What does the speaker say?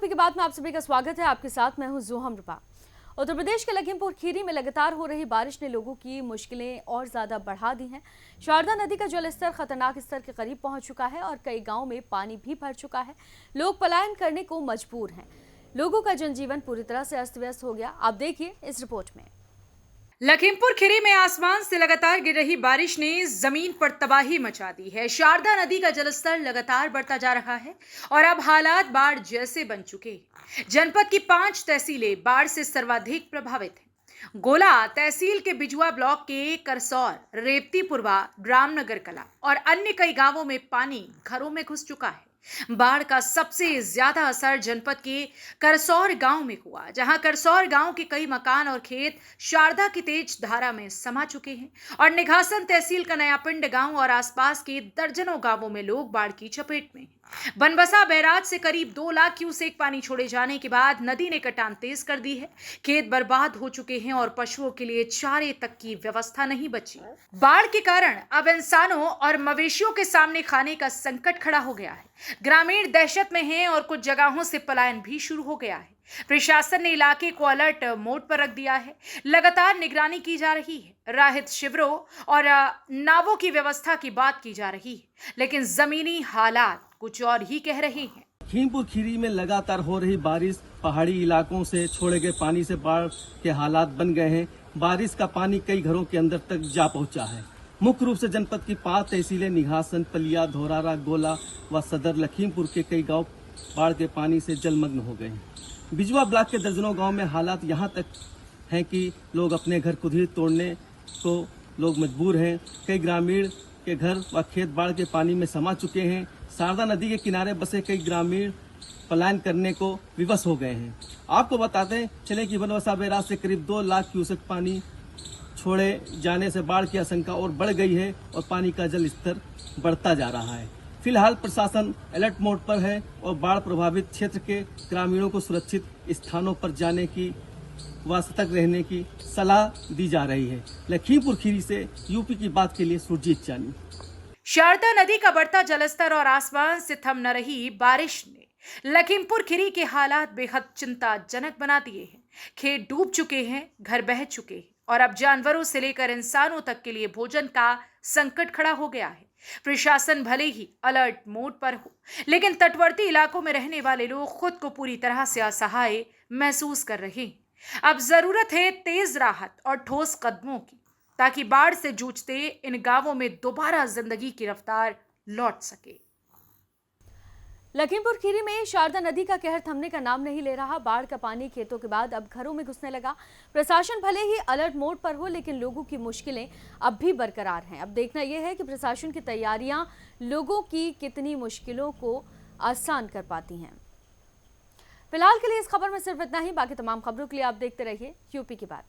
UP की बात में आप सभी का स्वागत है। आपके साथ मैं हूं जोहम रुपा। उत्तर प्रदेश के लखीमपुर खीरी में लगातार हो रही बारिश ने लोगों की मुश्किलें और ज्यादा बढ़ा दी हैं। शारदा नदी का जलस्तर खतरनाक स्तर के करीब पहुंच चुका है और कई गांवों में पानी भी भर चुका है। लोग पलायन करने को मजबूर हैं। लोगों का जनजीवन पूरी तरह से अस्त व्यस्त हो गया। आप देखिए इस रिपोर्ट में। लखीमपुर खीरी में आसमान से लगातार गिर रही बारिश ने जमीन पर तबाही मचा दी है। शारदा नदी का जलस्तर लगातार बढ़ता जा रहा है और अब हालात बाढ़ जैसे बन चुके हैं। जनपद की 5 तहसीलें बाढ़ से सर्वाधिक प्रभावित हैं। गोला तहसील के बिजुआ ब्लॉक के करसौर, रेवतीपुरवा, रामनगर कला और अन्य कई गांवों में पानी घरों में घुस चुका है। बाढ़ का सबसे ज्यादा असर जनपद के करसौर गांव में हुआ, जहां करसौर गांव के कई मकान और खेत शारदा की तेज धारा में समा चुके हैं और निघासन तहसील का नया पिंड गांव और आसपास के दर्जनों गांवों में लोग बाढ़ की चपेट में हैं। बनबसा बैराज से करीब 2 लाख क्यूसेक पानी छोड़े जाने के बाद नदी ने कटान तेज कर दी है। खेत बर्बाद हो चुके हैं और पशुओं के लिए चारे तक की व्यवस्था नहीं बची। बाढ़ के कारण अब इंसानों और मवेशियों के सामने खाने का संकट खड़ा हो गया है। ग्रामीण दहशत में हैं और कुछ जगहों से पलायन भी शुरू हो गया है। प्रशासन ने इलाके को अलर्ट मोड पर रख दिया है। लगातार निगरानी की जा रही है। राहत शिविरों और नावों की व्यवस्था की बात की जा रही है, लेकिन जमीनी हालात कुछ और ही कह रहे हैं। लखीमपुर खीरी में लगातार हो रही बारिश, पहाड़ी इलाकों से छोड़े गए पानी से बाढ़ के हालात बन गए हैं। बारिश का पानी कई घरों के अंदर तक जा पहुंचा है। मुख्य रूप से जनपद की 5 तहसीलें निघासन, पलिया, धौरारा, गोला व सदर लखीमपुर के कई गांव बाढ़ के पानी से जलमग्न हो गए हैं। बिजुआ ब्लॉक के दर्जनों गांव में हालात यहां तक हैं कि लोग अपने घर खुद ही तोड़ने को लोग मजबूर हैं। कई ग्रामीण के घर व खेत बाढ़ के पानी में समा चुके हैं। शारदा नदी के किनारे बसे कई ग्रामीण पलायन करने को विवश हो गए हैं। आपको बताते चले कि बनबसा बैराज से करीब 2 लाख क्यूसेक पानी छोड़े जाने से बाढ़ की आशंका और बढ़ गई है और पानी का जल स्तर बढ़ता जा रहा है। फिलहाल प्रशासन अलर्ट मोड पर है और बाढ़ प्रभावित क्षेत्र के ग्रामीणों को सुरक्षित स्थानों पर जाने की व सतर्क रहने की सलाह दी जा रही है। लखीमपुर खीरी से यूपी की बात के लिए सुरजीत चानी। शारदा नदी का बढ़ता जलस्तर और आसमान से थम न रही बारिश ने लखीमपुर खीरी के हालात बेहद चिंताजनक बना दिए हैं। खेत डूब चुके हैं, घर बह चुके हैं और अब जानवरों से लेकर इंसानों तक के लिए भोजन का संकट खड़ा हो गया है। प्रशासन भले ही अलर्ट मोड पर हो, लेकिन तटवर्ती इलाकों में रहने वाले लोग खुद को पूरी तरह से असहाय महसूस कर रहे हैं। अब जरूरत है तेज राहत और ठोस कदमों की, ताकि बाढ़ से जूझते इन गांवों में दोबारा जिंदगी की रफ्तार लौट सके। लखीमपुर खीरी में शारदा नदी का कहर थमने का नाम नहीं ले रहा। बाढ़ का पानी खेतों के बाद अब घरों में घुसने लगा। प्रशासन भले ही अलर्ट मोड पर हो, लेकिन लोगों की मुश्किलें अब भी बरकरार हैं। अब देखना यह है कि प्रशासन की तैयारियां लोगों की कितनी मुश्किलों को आसान कर पाती हैं। फिलहाल के लिए इस खबर में सिर्फ इतना ही। बाकी तमाम खबरों के लिए आप देखते रहिए यूपी की बात।